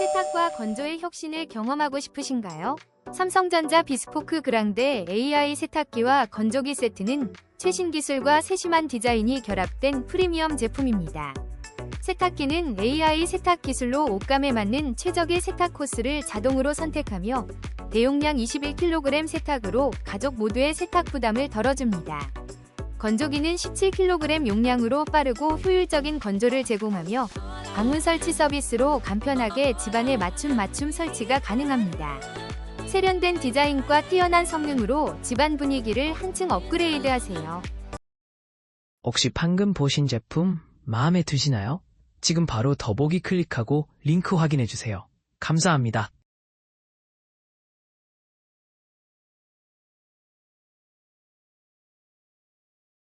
세탁과 건조의 혁신을 경험하고 싶으신가요? 삼성전자 비스포크 그랑데 AI 세탁기와 건조기 세트는 최신 기술과 세심한 디자인이 결합된 프리미엄 제품입니다. 세탁기는 AI 세탁 기술로 옷감에 맞는 최적의 세탁 코스를 자동으로 선택하며 대용량 21kg 세탁으로 가족 모두의 세탁 부담을 덜어줍니다. 건조기는 17kg 용량으로 빠르고 효율적인 건조를 제공하며 방문 설치 서비스로 간편하게 집안에 맞춤 설치가 가능합니다. 세련된 디자인과 뛰어난 성능으로 집안 분위기를 한층 업그레이드하세요. 혹시 방금 보신 제품 마음에 드시나요? 지금 바로 더보기 클릭하고 링크 확인해주세요. 감사합니다.